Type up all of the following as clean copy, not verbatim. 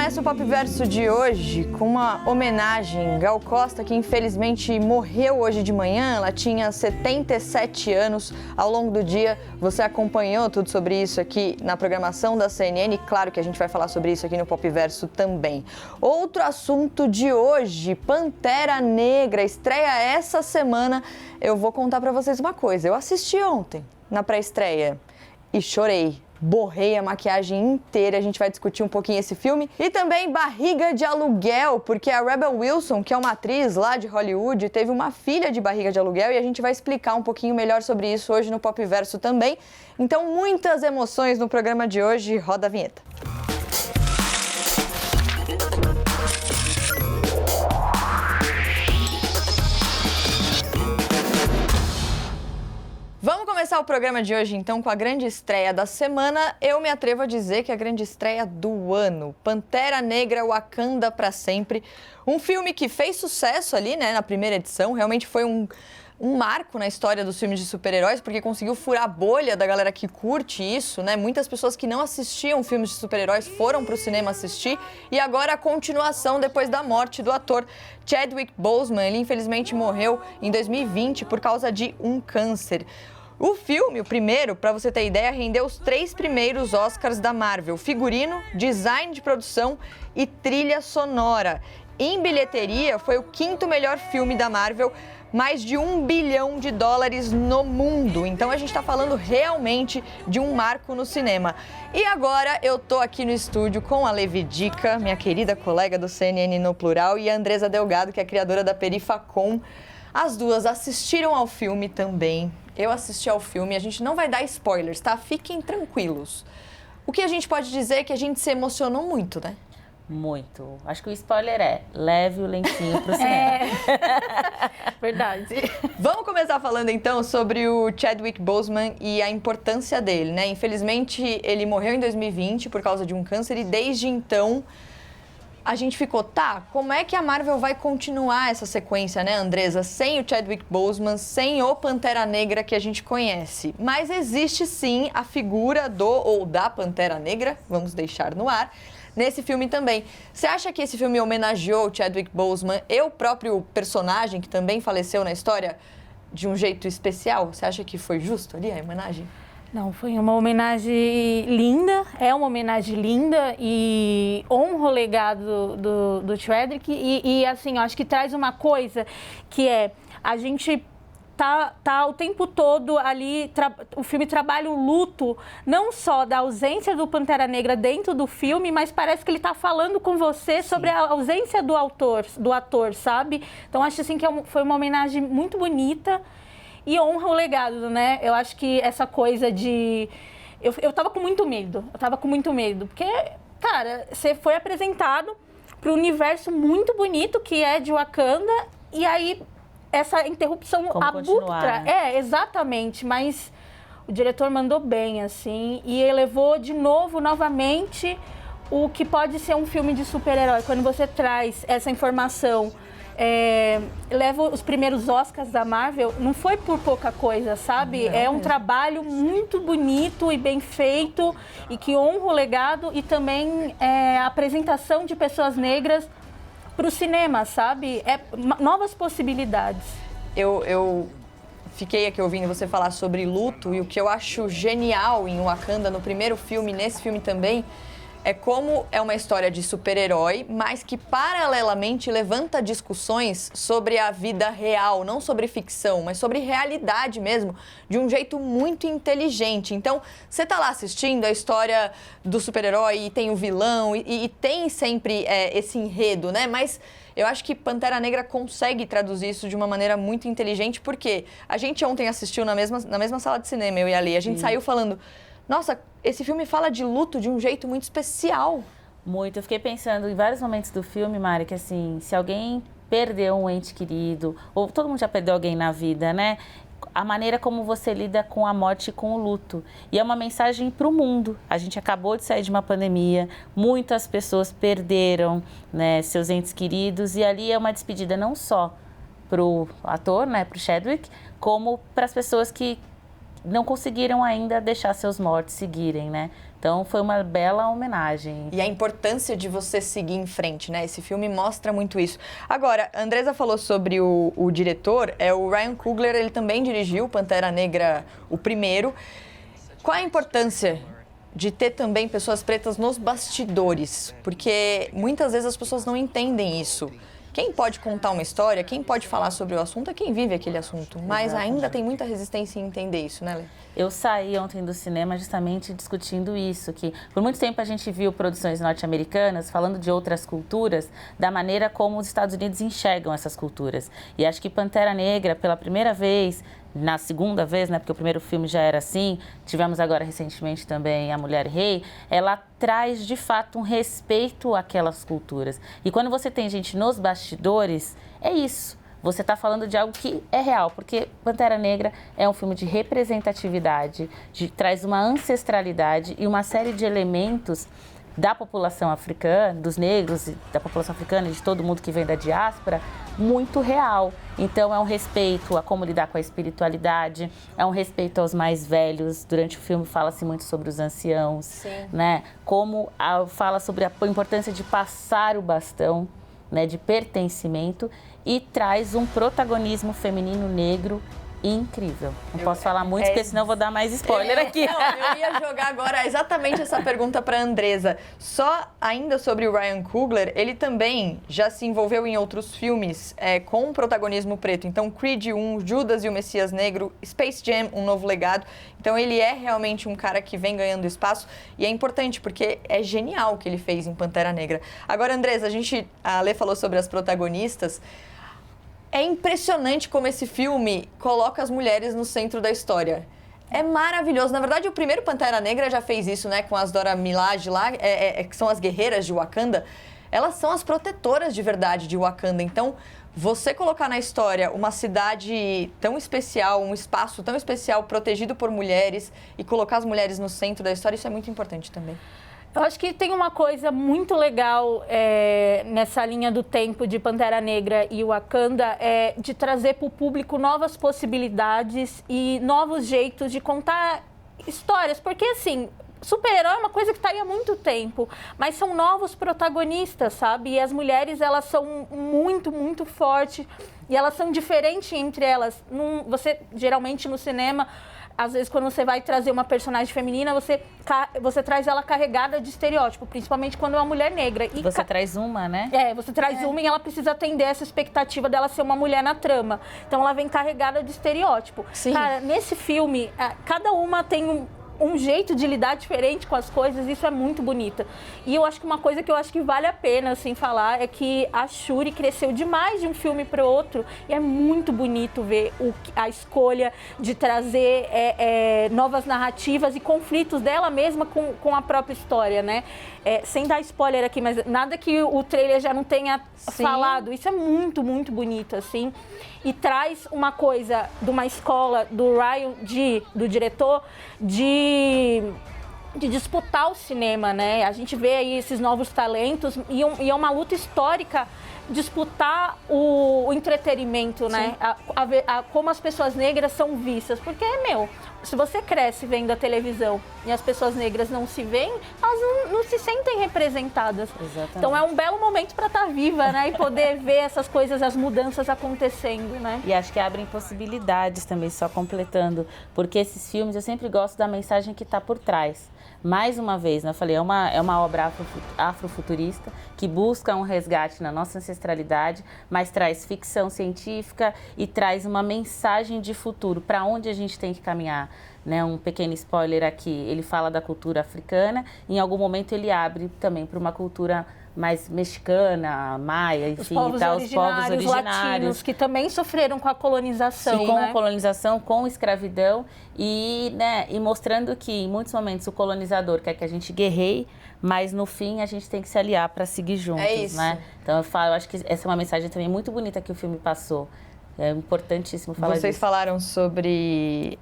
começa o Pop Verso de hoje com uma homenagem. Gal Costa, que infelizmente morreu hoje de manhã, ela tinha 77 anos. Ao longo do dia, você acompanhou tudo sobre isso aqui na programação da CNN. Claro que a gente vai falar sobre isso aqui no Pop Verso também. Outro assunto de hoje, Pantera Negra, estreia essa semana. Eu vou contar pra vocês uma coisa. Eu assisti ontem na pré-estreia e chorei. Borrei a maquiagem inteira, a gente vai discutir um pouquinho esse filme. E também Barriga de Aluguel, porque a Rebel Wilson, que é uma atriz lá de Hollywood, teve uma filha de barriga de aluguel e a gente vai explicar um pouquinho melhor sobre isso hoje no Pop Verso também. Então, muitas emoções no programa de hoje. Roda a vinheta. Vamos começar o programa de hoje, então, com a grande estreia da semana. Eu me atrevo a dizer que é a grande estreia do ano. Pantera Negra, Wakanda pra Sempre. Um filme que fez sucesso ali, né, na primeira edição. Realmente foi um marco na história dos filmes de super-heróis, porque conseguiu furar a bolha da galera que curte isso, né? Muitas pessoas que não assistiam filmes de super-heróis foram pro cinema assistir. E agora a continuação depois da morte do ator Chadwick Boseman. Ele infelizmente morreu em 2020 por causa de um câncer. O filme, o primeiro, para você ter ideia, rendeu os 3 primeiros Oscars da Marvel: figurino, design de produção e trilha sonora. Em bilheteria, foi o 5º melhor filme da Marvel, mais de $1 bilhão no mundo. Então a gente está falando realmente de um marco no cinema. E agora eu tô aqui no estúdio com a Levi Dica, minha querida colega do CNN no Plural, e a Andresa Delgado, que é a criadora da Perifacom. As duas assistiram ao filme também. Eu assisti ao filme, a gente não vai dar spoilers, tá? Fiquem tranquilos. O que a gente pode dizer é que a gente se emocionou muito, né? Muito. Acho que o spoiler é: leve o lencinho pro cinema. Verdade. Vamos começar falando então sobre o Chadwick Boseman e a importância dele, né? Infelizmente, ele morreu em 2020 por causa de um câncer e desde então a gente ficou, como é que a Marvel vai continuar essa sequência, né, Andresa? Sem o Chadwick Boseman, sem o Pantera Negra que a gente conhece. Mas existe sim a figura do ou da Pantera Negra, vamos deixar no ar, nesse filme também. Você acha que esse filme homenageou o Chadwick Boseman e o próprio personagem que também faleceu na história de um jeito especial? Você acha que foi justo ali a homenagem? Não, foi uma homenagem linda, é uma homenagem linda e honra o legado do Chadwick e assim, eu acho que traz uma coisa que é, a gente tá o tempo todo ali, o filme trabalha o luto, não só da ausência do Pantera Negra dentro do filme, mas parece que ele tá falando com você sobre a ausência do ator, sabe? Então acho assim que foi uma homenagem muito bonita. E honra o legado, né? Eu acho que essa coisa de... Eu tava com muito medo. Porque, cara, você foi apresentado para um universo muito bonito que é de Wakanda. E aí, essa interrupção abrupta... Né? Exatamente. Mas o diretor mandou bem, assim. E elevou novamente, o que pode ser um filme de super-herói. Quando você traz essa informação... leva os primeiros Oscars da Marvel, não foi por pouca coisa, sabe? É um trabalho muito bonito e bem feito e que honra o legado e também a apresentação de pessoas negras para o cinema, sabe? Novas possibilidades. Eu fiquei aqui ouvindo você falar sobre luto e o que eu acho genial em Wakanda, no primeiro filme, nesse filme também, é como é uma história de super-herói, mas que paralelamente levanta discussões sobre a vida real, não sobre ficção, mas sobre realidade mesmo, de um jeito muito inteligente. Então, você tá lá assistindo a história do super-herói e tem o vilão e tem sempre esse enredo, né? Mas eu acho que Pantera Negra consegue traduzir isso de uma maneira muito inteligente, porque a gente ontem assistiu na mesma sala de cinema, eu e a Lê, a gente saiu falando... Nossa, esse filme fala de luto de um jeito muito especial. Muito. Eu fiquei pensando em vários momentos do filme, Mari, que assim, se alguém perdeu um ente querido, ou todo mundo já perdeu alguém na vida, né? A maneira como você lida com a morte e com o luto. E é uma mensagem para o mundo. A gente acabou de sair de uma pandemia, muitas pessoas perderam, né, seus entes queridos, e ali é uma despedida não só para o ator, né, para o Chadwick, como para as pessoas que não conseguiram ainda deixar seus mortos seguirem, né? Então, foi uma bela homenagem. E a importância de você seguir em frente, né? Esse filme mostra muito isso. Agora, a Andresa falou sobre o diretor, o Ryan Coogler, ele também dirigiu Pantera Negra, o primeiro. Qual a importância de ter também pessoas pretas nos bastidores? Porque muitas vezes as pessoas não entendem isso. Quem pode contar uma história, quem pode falar sobre o assunto é quem vive aquele assunto. Mas ainda tem muita resistência em entender isso, né, Lê? Eu saí ontem do cinema justamente discutindo isso, que por muito tempo a gente viu produções norte-americanas falando de outras culturas, da maneira como os Estados Unidos enxergam essas culturas. E acho que Pantera Negra, pela primeira vez, na segunda vez, né, porque o primeiro filme já era assim, tivemos agora recentemente também A Mulher Rei, ela traz de fato um respeito àquelas culturas. E quando você tem gente nos bastidores, é isso. Você está falando de algo que é real, porque Pantera Negra é um filme de representatividade, traz uma ancestralidade e uma série de elementos da população africana, dos negros, da população africana e de todo mundo que vem da diáspora, muito real. Então, é um respeito a como lidar com a espiritualidade, é um respeito aos mais velhos. Durante o filme fala-se muito sobre os anciãos, né? Como fala sobre a importância de passar o bastão, né, de pertencimento, e traz um protagonismo feminino negro incrível. Não posso falar muito, porque senão eu vou dar mais spoiler aqui. Não, eu ia jogar agora exatamente essa pergunta para a Andresa. Só ainda sobre o Ryan Coogler, ele também já se envolveu em outros filmes com protagonismo preto. Então, Creed 1, Judas e o Messias Negro, Space Jam, Um Novo Legado. Então, ele é realmente um cara que vem ganhando espaço e é importante, porque é genial o que ele fez em Pantera Negra. Agora, Andresa, a Lê falou sobre as protagonistas. É impressionante como esse filme coloca as mulheres no centro da história. É maravilhoso. Na verdade, o primeiro Pantera Negra já fez isso, né? Com as Dora Milaje lá, que são as guerreiras de Wakanda. Elas são as protetoras de verdade de Wakanda. Então, você colocar na história uma cidade tão especial, um espaço tão especial, protegido por mulheres, e colocar as mulheres no centro da história, isso é muito importante também. Eu acho que tem uma coisa muito legal nessa linha do tempo de Pantera Negra e Wakanda, de trazer para o público novas possibilidades e novos jeitos de contar histórias. Porque, assim, super-herói é uma coisa que está aí há muito tempo, mas são novos protagonistas, sabe? E as mulheres, elas são muito, muito fortes e elas são diferentes entre elas. Você, geralmente, no cinema, às vezes, quando você vai trazer uma personagem feminina, você traz ela carregada de estereótipo, principalmente quando é uma mulher negra. E você traz uma, né? Você traz uma e ela precisa atender essa expectativa dela ser uma mulher na trama. Então, ela vem carregada de estereótipo. Sim. Cara, nesse filme, cada uma tem um jeito de lidar diferente com as coisas, isso é muito bonito. E eu acho que uma coisa que eu acho que vale a pena, assim, falar é que a Shuri cresceu demais de um filme para o outro e é muito bonito ver a escolha de trazer novas narrativas e conflitos dela mesma com a própria história, né? Sem dar spoiler aqui, mas nada que o trailer já não tenha falado. Isso é muito, muito bonito, assim. E traz uma coisa de uma escola do Ryan, do diretor, de disputar o cinema, né? A gente vê aí esses novos talentos e é uma luta histórica disputar o entretenimento, né? Como as pessoas negras são vistas. Porque, se você cresce vendo a televisão e as pessoas negras não se veem, elas não se sentem representadas. Exatamente. Então, é um belo momento para estar viva, né? E poder ver essas coisas, as mudanças acontecendo, né? E acho que abrem possibilidades também, só completando. Porque esses filmes, eu sempre gosto da mensagem que está por trás. Mais uma vez, né, eu falei, é uma obra afrofuturista que busca um resgate na nossa ancestralidade, mas traz ficção científica e traz uma mensagem de futuro, para onde a gente tem que caminhar. Né, um pequeno spoiler aqui, ele fala da cultura africana, e em algum momento ele abre também para uma cultura mais mexicana, maia, enfim, os povos originários, latinos, que também sofreram com a colonização. Sim, com a colonização, com a escravidão, e mostrando que em muitos momentos o colonizador quer que a gente guerreie, mas no fim a gente tem que se aliar para seguir juntos, isso. Né? Então eu acho que essa é uma mensagem também muito bonita que o filme passou. É importantíssimo falar disso. Vocês falaram sobre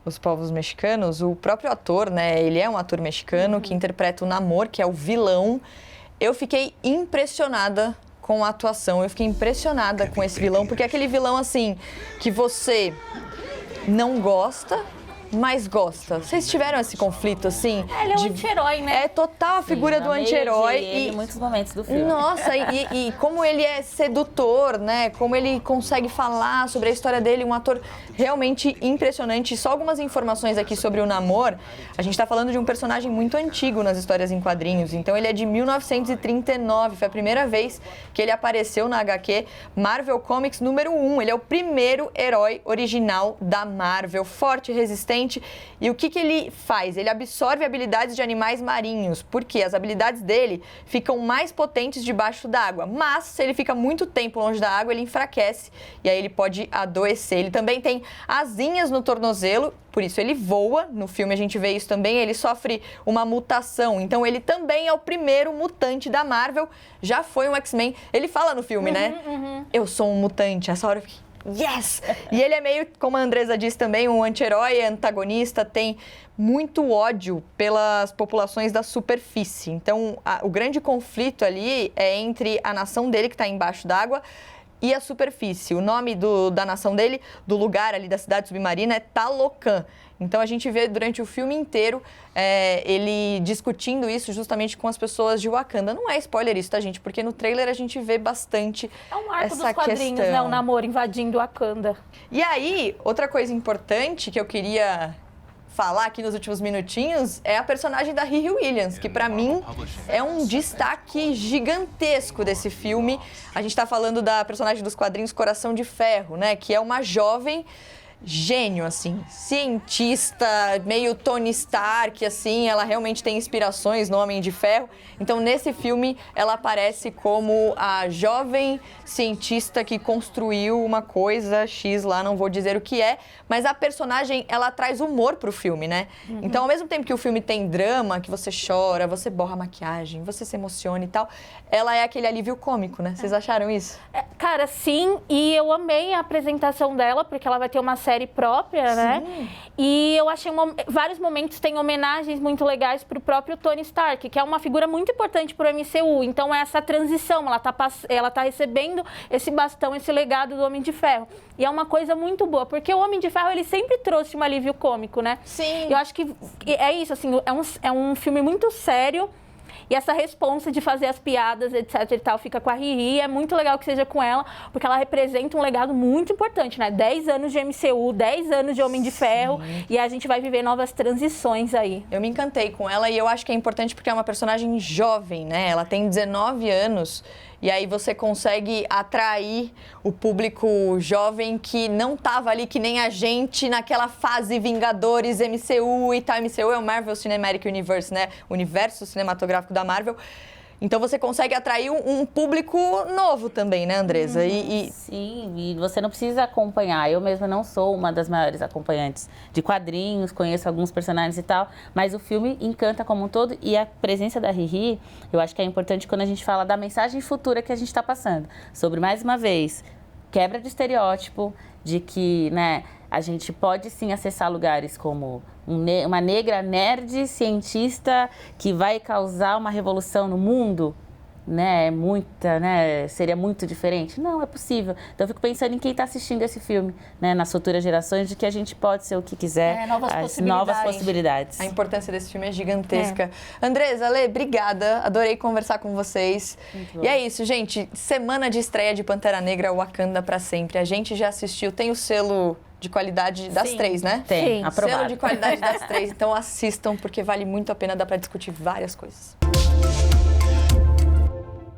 os povos mexicanos. O próprio ator, né? Ele é um ator mexicano que interpreta o Namor, que é o vilão. Eu fiquei impressionada com a atuação, eu fiquei impressionada com esse vilão, porque é aquele vilão, assim, que você não gosta, mais gosta? Vocês tiveram esse conflito, assim? Ele é um anti-herói, né? É total a figura do anti-herói. E em muitos momentos do filme. Nossa, e como ele é sedutor, né? Como ele consegue falar sobre a história dele, um ator realmente impressionante. Só algumas informações aqui sobre o Namor. A gente tá falando de um personagem muito antigo nas histórias em quadrinhos. Então ele é de 1939, foi a primeira vez que ele apareceu na HQ Marvel Comics número 1. Ele é o primeiro herói original da Marvel, forte, resistente. E o que ele faz? Ele absorve habilidades de animais marinhos, porque as habilidades dele ficam mais potentes debaixo d'água. Mas, se ele fica muito tempo longe da água, ele enfraquece e aí ele pode adoecer. Ele também tem asinhas no tornozelo, por isso ele voa. No filme a gente vê isso também. Ele sofre uma mutação, então ele também é o primeiro mutante da Marvel. Já foi um X-Men. Ele fala no filme, né? Eu sou um mutante. Essa hora eu fiquei... Yes! E ele é meio, como a Andresa disse também, um anti-herói, antagonista, tem muito ódio pelas populações da superfície. Então, o grande conflito ali é entre a nação dele, que está embaixo d'água, e a superfície. O nome da nação dele, do lugar ali da cidade submarina, é Talocan. Então a gente vê durante o filme inteiro ele discutindo isso justamente com as pessoas de Wakanda. Não é spoiler isso, tá, gente? Porque no trailer a gente vê bastante essa questão. É um arco dos quadrinhos, né? O Namor invadindo Wakanda. E aí, outra coisa importante que eu queria falar aqui nos últimos minutinhos é a personagem da Riri Williams, que pra mim é um destaque gigantesco desse filme. A gente tá falando da personagem dos quadrinhos Coração de Ferro, né? Que é uma jovem gênio, assim, cientista, meio Tony Stark, assim, ela realmente tem inspirações no Homem de Ferro. Então, nesse filme, ela aparece como a jovem cientista que construiu uma coisa X lá, não vou dizer o que é, mas a personagem, ela traz humor pro filme, né? Então, ao mesmo tempo que o filme tem drama, que você chora, você borra a maquiagem, você se emociona e tal, ela é aquele alívio cômico, né? Vocês acharam isso? Cara, sim, e eu amei a apresentação dela, porque ela vai ter uma série própria, né? E eu achei vários momentos tem homenagens muito legais pro próprio Tony Stark, que é uma figura muito importante pro MCU. Então, essa transição, ela tá recebendo esse bastão, esse legado do Homem de Ferro. E é uma coisa muito boa, porque o Homem de Ferro, ele sempre trouxe um alívio cômico, né? Sim. Eu acho que é isso, assim, é um filme muito sério. E essa responsa de fazer as piadas, etc e tal, fica com a Riri. É muito legal que seja com ela, porque ela representa um legado muito importante, né? 10 anos de MCU, 10 anos de Homem de Ferro. E a gente vai viver novas transições aí. Eu me encantei com ela e eu acho que é importante porque é uma personagem jovem, né? Ela tem 19 anos. E aí você consegue atrair o público jovem que não estava ali, que nem a gente, naquela fase Vingadores, MCU e tal. MCU é o Marvel Cinematic Universe, né? O universo cinematográfico da Marvel. Então você consegue atrair um público novo também, né, Andresa? Sim, e você não precisa acompanhar. Eu mesma não sou uma das maiores acompanhantes de quadrinhos, conheço alguns personagens e tal, mas o filme encanta como um todo e a presença da Riri, eu acho que é importante quando a gente fala da mensagem futura que a gente está passando. Sobre, mais uma vez, quebra de estereótipo, de que, né, a gente pode sim acessar lugares como uma negra nerd cientista que vai causar uma revolução no mundo, né? Seria muito diferente? Não, é possível. Então eu fico pensando em quem está assistindo esse filme, né, nas futuras gerações, de que a gente pode ser o que quiser, novas possibilidades. A importância desse filme é gigantesca. Andresa, Lê, obrigada. Adorei conversar com vocês. E é isso, gente. Semana de estreia de Pantera Negra, Wakanda pra sempre. A gente já assistiu, tem o selo de qualidade das três, né? Tem, aprovado. Selo de qualidade das três. Então assistam, porque vale muito a pena, dá pra discutir várias coisas.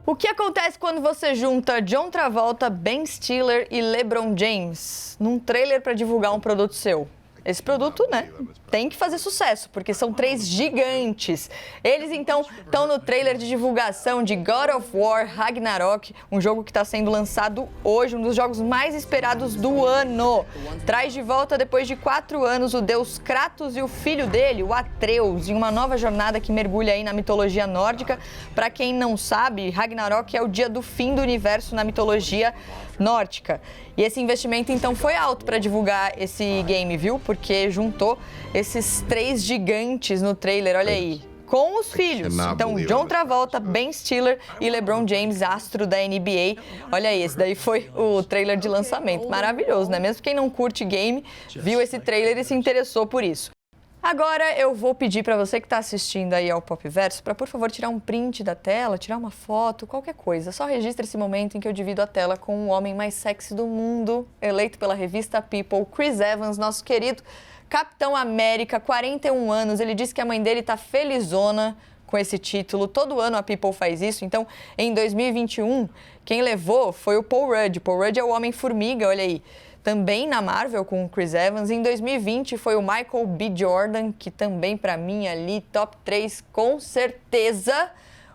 O que acontece quando você junta John Travolta, Ben Stiller e LeBron James num trailer para divulgar um produto seu? Esse produto, né, tem que fazer sucesso, porque são três gigantes. Eles, então, estão no trailer de divulgação de God of War Ragnarok, um jogo que está sendo lançado hoje, um dos jogos mais esperados do ano. Traz de volta, depois de 4 anos, o deus Kratos e o filho dele, o Atreus, em uma nova jornada que mergulha aí na mitologia nórdica. Para quem não sabe, Ragnarok é o dia do fim do universo na mitologia nórdica. E esse investimento, então, foi alto para divulgar esse game, viu? Porque juntou esses três gigantes no trailer, olha aí. com os filhos. Então, John Travolta, Ben Stiller e LeBron James, astro da NBA. Olha aí, esse daí foi o trailer de lançamento. Maravilhoso, né? Mesmo quem não curte game, viu esse trailer e se interessou por isso. Agora eu vou pedir para você que está assistindo aí ao Popverso para, por favor, tirar um print da tela, tirar uma foto, qualquer coisa. Só registre esse momento em que eu divido a tela com o homem mais sexy do mundo, eleito pela revista People, Chris Evans, nosso querido Capitão América, 41 anos. Ele disse que a mãe dele está felizona com esse título. Todo ano a People faz isso. Então, em 2021, quem levou foi o Paul Rudd. Paul Rudd é o Homem-Formiga, olha aí. Também na Marvel com o Chris Evans. Em 2020 foi o Michael B. Jordan, que também para mim ali top 3 com certeza.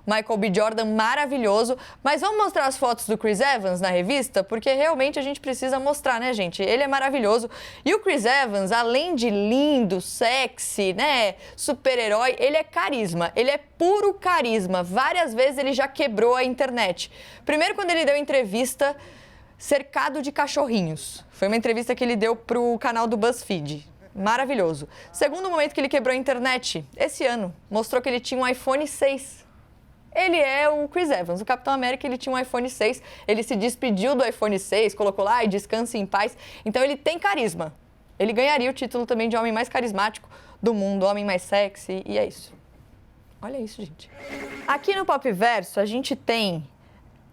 Michael B. Jordan maravilhoso. Mas vamos mostrar as fotos do Chris Evans na revista? Porque realmente a gente precisa mostrar, né, gente? Ele é maravilhoso. E o Chris Evans, além de lindo, sexy, né, super-herói, ele é carisma. Ele é puro carisma. Várias vezes ele já quebrou a internet. Primeiro quando ele deu entrevista cercado de cachorrinhos. Foi uma entrevista que ele deu pro canal do BuzzFeed. Maravilhoso. Segundo momento que ele quebrou a internet, esse ano, mostrou que ele tinha um iPhone 6. Ele é o Chris Evans, o Capitão América, ele tinha um iPhone 6. Ele se despediu do iPhone 6, colocou lá e descanse em paz. Então ele tem carisma. Ele ganharia o título também de homem mais carismático do mundo, homem mais sexy, e é isso. Olha isso, gente. Aqui no Popverso a gente tem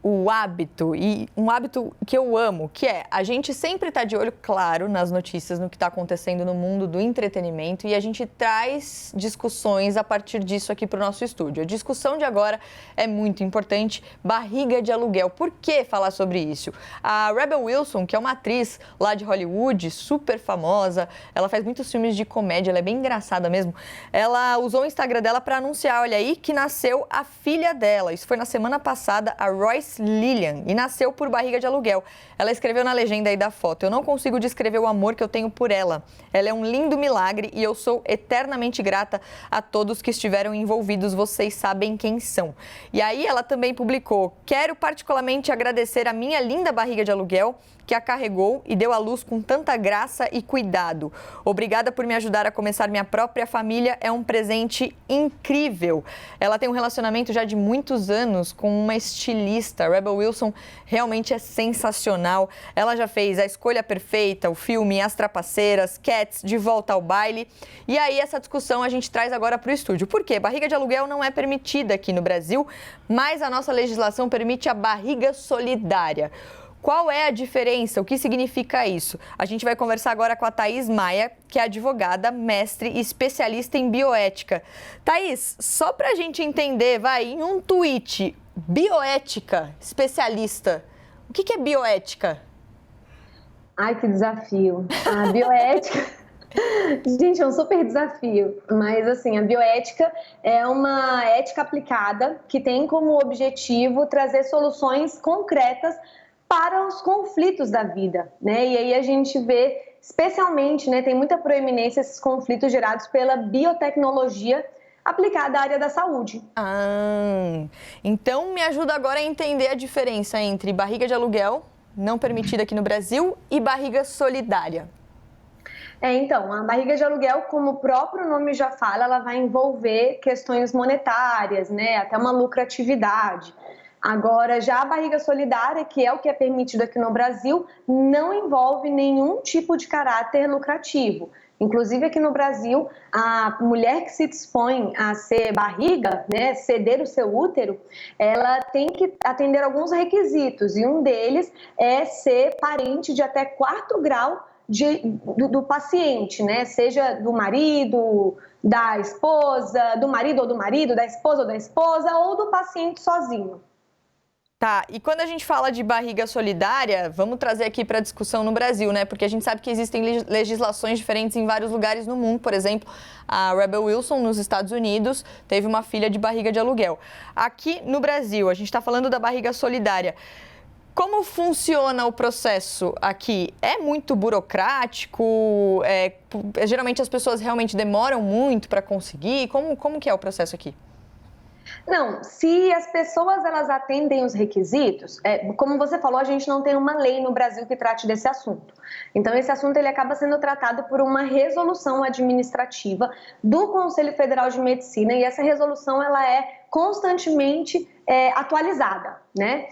o hábito, e um hábito que eu amo, que é a gente sempre tá de olho, claro, nas notícias, no que está acontecendo no mundo do entretenimento, e a gente traz discussões a partir disso aqui para o nosso estúdio. A discussão de agora é muito importante, barriga de aluguel. Por que falar sobre isso? A Rebel Wilson, que é uma atriz lá de Hollywood, super famosa, ela faz muitos filmes de comédia, ela é bem engraçada mesmo, ela usou o Instagram dela para anunciar, olha aí, que nasceu a filha dela. Isso foi na semana passada, a Royce Lillian, e nasceu por barriga de aluguel. Ela escreveu na legenda aí da foto: eu não consigo descrever o amor que eu tenho por ela. Ela é um lindo milagre e eu sou eternamente grata a todos que estiveram envolvidos, vocês sabem quem são. E aí ela também publicou: quero particularmente agradecer a minha linda barriga de aluguel, que a carregou e deu à luz com tanta graça e cuidado. Obrigada por me ajudar a começar minha própria família, é um presente incrível. Ela tem um relacionamento já de muitos anos com uma estilista. Rebel Wilson realmente é sensacional. Ela já fez A Escolha Perfeita, o filme As Trapaceiras, Cats, De Volta ao Baile. E aí essa discussão a gente traz agora para o estúdio. Por quê? Barriga de aluguel não é permitida aqui no Brasil, mas a nossa legislação permite a barriga solidária. Qual é a diferença? O que significa isso? A gente vai conversar agora com a Thaís Maia, que é advogada, mestre e especialista em bioética. Thaís, só para a gente entender, vai, em um tweet, bioética, especialista. O que é bioética? Ai, que desafio. A bioética... Gente, é um super desafio, mas assim, a bioética é uma ética aplicada que tem como objetivo trazer soluções concretas para os conflitos da vida, né? E aí a gente vê, especialmente, né, tem muita proeminência esses conflitos gerados pela biotecnologia aplicada à área da saúde. Então me ajuda agora a entender a diferença entre barriga de aluguel, não permitida aqui no Brasil, e barriga solidária. Então, a barriga de aluguel, como o próprio nome já fala, ela vai envolver questões monetárias, né, até uma lucratividade. Agora, já a barriga solidária, que é o que é permitido aqui no Brasil, não envolve nenhum tipo de caráter lucrativo. Inclusive, aqui no Brasil, a mulher que se dispõe a ser barriga, né, ceder o seu útero, ela tem que atender alguns requisitos, e um deles é ser parente de até 4º grau do paciente, né? Seja do marido, da esposa, do marido ou do marido, da esposa ou da esposa, ou do paciente sozinho. Tá, e quando a gente fala de barriga solidária, vamos trazer aqui para a discussão no Brasil, né? Porque a gente sabe que existem legislações diferentes em vários lugares no mundo. Por exemplo, a Rebel Wilson, nos Estados Unidos, teve uma filha de barriga de aluguel. Aqui no Brasil, a gente está falando da barriga solidária. Como funciona o processo aqui? É muito burocrático? Geralmente as pessoas realmente demoram muito para conseguir? Como que é o processo aqui? Não, se as pessoas elas atendem os requisitos, como você falou, a gente não tem uma lei no Brasil que trate desse assunto. Então, esse assunto ele acaba sendo tratado por uma resolução administrativa do Conselho Federal de Medicina e essa resolução ela é constantemente atualizada, né?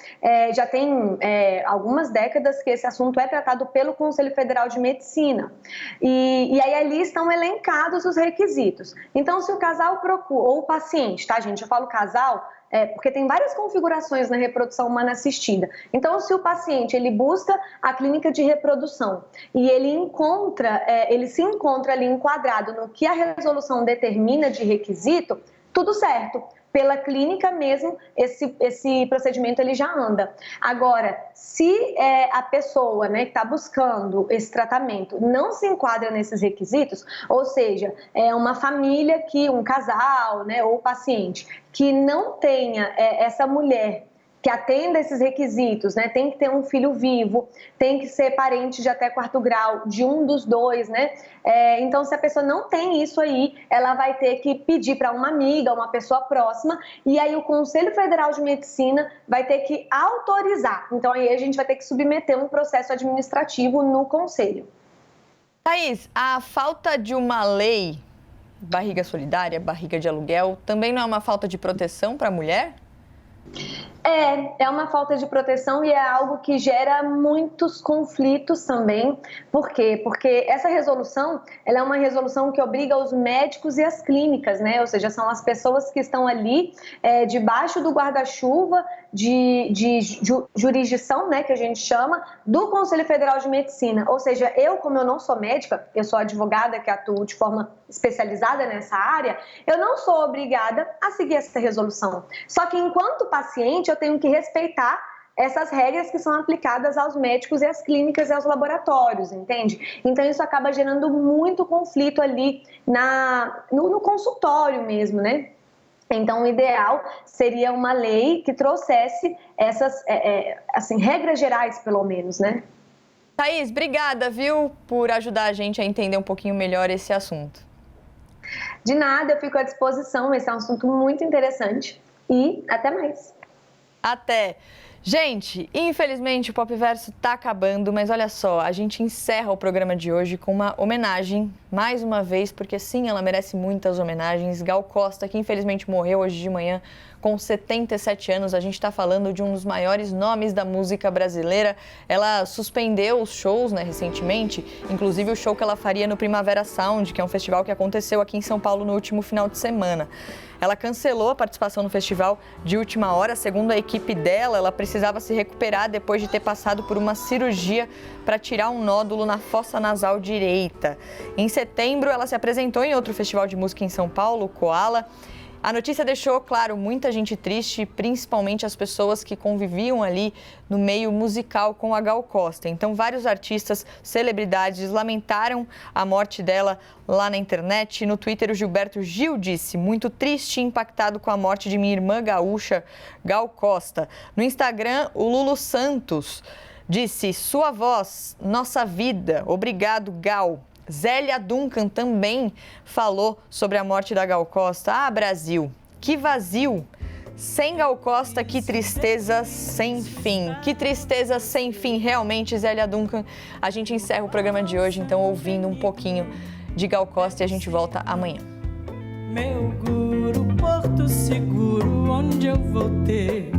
Já tem algumas décadas que esse assunto é tratado pelo Conselho Federal de Medicina e aí ali estão elencados os requisitos. Então, se o casal procura, ou o paciente, tá, gente? Eu falo casal porque tem várias configurações na reprodução humana assistida. Então, se o paciente ele busca a clínica de reprodução e ele se encontra ali enquadrado no que a resolução determina de requisito, tudo certo. Pela clínica mesmo, esse procedimento ele já anda. Agora, se a pessoa, né, que está buscando esse tratamento não se enquadra nesses requisitos, ou seja, uma família um casal, né, ou paciente, que não tenha essa mulher que atenda esses requisitos, né? Tem que ter um filho vivo, tem que ser parente de até 4º grau de um dos dois, né? Então, se a pessoa não tem isso aí, ela vai ter que pedir para uma amiga, uma pessoa próxima, e aí o Conselho Federal de Medicina vai ter que autorizar. Então, aí a gente vai ter que submeter um processo administrativo no Conselho. Thaís, a falta de uma lei, barriga solidária, barriga de aluguel, também não é uma falta de proteção para a mulher? É uma falta de proteção e é algo que gera muitos conflitos também. Por quê? Porque essa resolução, ela é uma resolução que obriga os médicos e as clínicas, né? Ou seja, são as pessoas que estão ali debaixo do guarda-chuva de jurisdição, né, que a gente chama, do Conselho Federal de Medicina. Ou seja, como eu não sou médica, eu sou advogada que atuo de forma especializada nessa área, eu não sou obrigada a seguir essa resolução. Só que enquanto paciente, eu tenho que respeitar essas regras que são aplicadas aos médicos e às clínicas e aos laboratórios, entende? Então, isso acaba gerando muito conflito ali no consultório mesmo, né? Então, o ideal seria uma lei que trouxesse essas, regras gerais, pelo menos, né? Thaís, obrigada, viu, por ajudar a gente a entender um pouquinho melhor esse assunto. De nada, eu fico à disposição, esse é um assunto muito interessante e até mais. Até! Gente, infelizmente o Pop Verso tá acabando, mas olha só, a gente encerra o programa de hoje com uma homenagem, mais uma vez, porque sim, ela merece muitas homenagens. Gal Costa, que infelizmente morreu hoje de manhã com 77 anos, a gente está falando de um dos maiores nomes da música brasileira. Ela suspendeu os shows, né, recentemente, inclusive o show que ela faria no Primavera Sound, que é um festival que aconteceu aqui em São Paulo no último final de semana. Ela cancelou a participação no festival de última hora. Segundo a equipe dela, ela precisava se recuperar depois de ter passado por uma cirurgia para tirar um nódulo na fossa nasal direita. Em setembro, ela se apresentou em outro festival de música em São Paulo, o Koala. A notícia deixou, claro, muita gente triste, principalmente as pessoas que conviviam ali no meio musical com a Gal Costa. Então, vários artistas, celebridades lamentaram a morte dela lá na internet. No Twitter, o Gilberto Gil disse: muito triste e impactado com a morte de minha irmã gaúcha, Gal Costa. No Instagram, o Lulu Santos disse: sua voz, nossa vida, obrigado, Gal. Zélia Duncan também falou sobre a morte da Gal Costa. Ah, Brasil, que vazio! Sem Gal Costa, que tristeza sem fim. Que tristeza sem fim, realmente, Zélia Duncan. A gente encerra o programa de hoje, então, ouvindo um pouquinho de Gal Costa e a gente volta amanhã. Meu guru, porto seguro, onde eu vou ter